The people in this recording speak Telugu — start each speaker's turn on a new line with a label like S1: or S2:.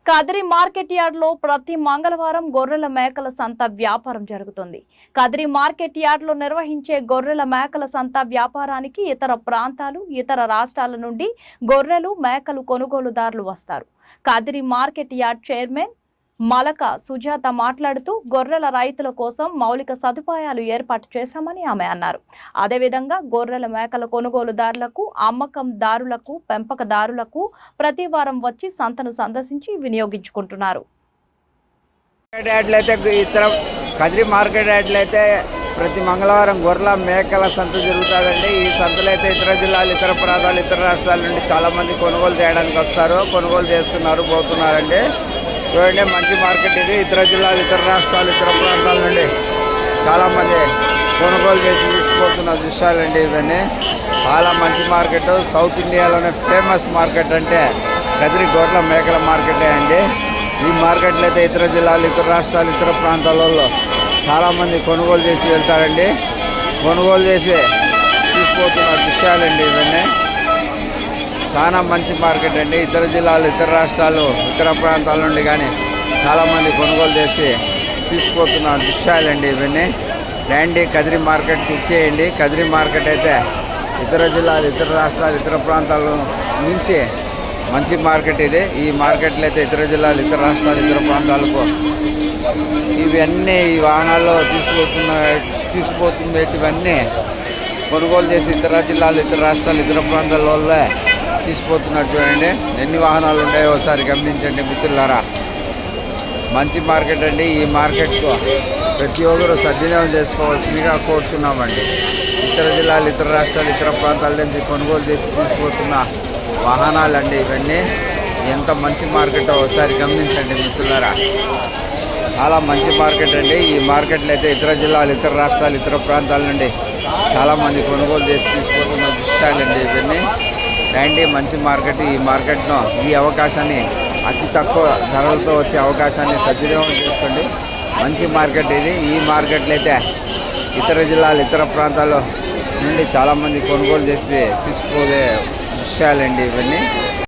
S1: కదిరి మార్కెట్ యార్డ్ లో ప్రతి మంగళవారం గొర్రెల మేకల సంత వ్యాపారం జరుగుతుంది. కదిరి మార్కెట్ యార్డ్ లో నిర్వహించే గొర్రెల మేకల సంత వ్యాపారానికి ఇతర ప్రాంతాలు, ఇతర రాష్ట్రాల నుండి గొర్రెలు, మేకలు కొనుగోలుదారులు వస్తారు. Kadiri market yard chairman Malaka Sujatha మాట్లాడుతూ గొర్రెల రైతుల కోసం మౌలిక సదుపాయాలు ఏర్పాటు చేశామని ఆమె అన్నారు. అదేవిధంగా గొర్రెల మేకల కొనుగోలుదారులకు, అమ్మకందారులకు, పెంపకదారులకు ప్రతి వారం వచ్చి సంతను సందర్శించి వినియోగించుకుంటున్నారు.
S2: కదిరి మార్కెట్ యార్డ్లో అయితే ప్రతి మంగళవారం గొర్రెల మేకల సంత జరుగుతుందండి. ఈ సంతలో అయితే ఇతర జిల్లాలు, ఇతర ప్రాంతాలు, ఇతర రాష్ట్రాల నుండి చాలామంది కొనుగోలు చేయడానికి వస్తారు, కొనుగోలు చేస్తున్నారు, పోతున్నారండి. చూడండి, మంచి మార్కెట్ ఇది. ఇతర జిల్లాలు, ఇతర రాష్ట్రాలు, ఇతర ప్రాంతాల నుండి చాలామంది కొనుగోలు చేసి తీసుకుపోతున్న దృశ్యాలండి ఇవన్నీ. చాలా మంచి మార్కెట్. సౌత్ ఇండియాలోనే ఫేమస్ మార్కెట్ అంటే కదిరి గొర్రెల మేకల మార్కెటే అండి. ఈ మార్కెట్లో అయితే ఇతర జిల్లాలు, ఇతర రాష్ట్రాలు, ఇతర ప్రాంతాలలో చాలామంది కొనుగోలు చేసి వెళ్తారండి. కొనుగోలు చేసి తీసుకుపోతున్న దృశ్యాలండి ఇవన్నీ. చాలా మంచి మార్కెట్ అండి. ఇతర జిల్లాలు, ఇతర రాష్ట్రాలు, ఇతర ప్రాంతాల నుండి కానీ చాలామంది కొనుగోలు చేసి తీసుకుపోతున్న దృశ్యాలండి ఇవన్నీ. రండి, కదిరి మార్కెట్కి ఇచ్చేయండి. కదిరి మార్కెట్ అయితే ఇతర జిల్లాలు, ఇతర రాష్ట్రాలు, ఇతర ప్రాంతాల నుంచి మంచి మార్కెట్ ఇది. ఈ మార్కెట్లో అయితే ఇతర జిల్లాలు, ఇతర రాష్ట్రాలు, ఇతర ప్రాంతాలకు ఇవన్నీ ఈ వాహనాల్లో తీసుకుపోతున్నవన్నీ కొనుగోలు చేసి ఇతర జిల్లాలు, ఇతర రాష్ట్రాలు, ఇతర ప్రాంతాల తీసుకుపోతున్నట్టు చూడండి. ఎన్ని వాహనాలు ఉన్నాయో ఒకసారి గమనించండి మిత్రులారా. మంచి మార్కెట్ అండి. ఈ మార్కెట్కు ప్రతి ఒక్కరు సద్వినియోగం చేసుకోవాల్సిందిగా కోరుతున్నామండి. ఇతర జిల్లాలు, ఇతర రాష్ట్రాలు, ఇతర ప్రాంతాల నుంచి కొనుగోలు చేసి తీసుకుపోతున్న వాహనాలండి ఇవన్నీ. ఎంత మంచి మార్కెట్ ఒకసారి గమనించండి మిత్రులారా. చాలా మంచి మార్కెట్ అండి. ఈ మార్కెట్లో అయితే ఇతర జిల్లాలు, ఇతర రాష్ట్రాలు, ఇతర ప్రాంతాల నుండి చాలామంది కొనుగోలు చేసి తీసుకుపోతున్న దృశ్యాలండి ఇవన్నీ. రండి, మంచి మార్కెట్. ఈ మార్కెట్ను, ఈ అవకాశాన్ని, అతి తక్కువ ధరలతో వచ్చే అవకాశాన్ని సద్వినియోగం చేసుకోండి. మంచి మార్కెట్ ఇది. ఈ మార్కెట్లో అయితే ఇతర జిల్లాలు, ఇతర ప్రాంతాల నుండి చాలామంది కొనుగోలు చేసి తీసుకుపోయే దృశ్యాలండి ఇవన్నీ.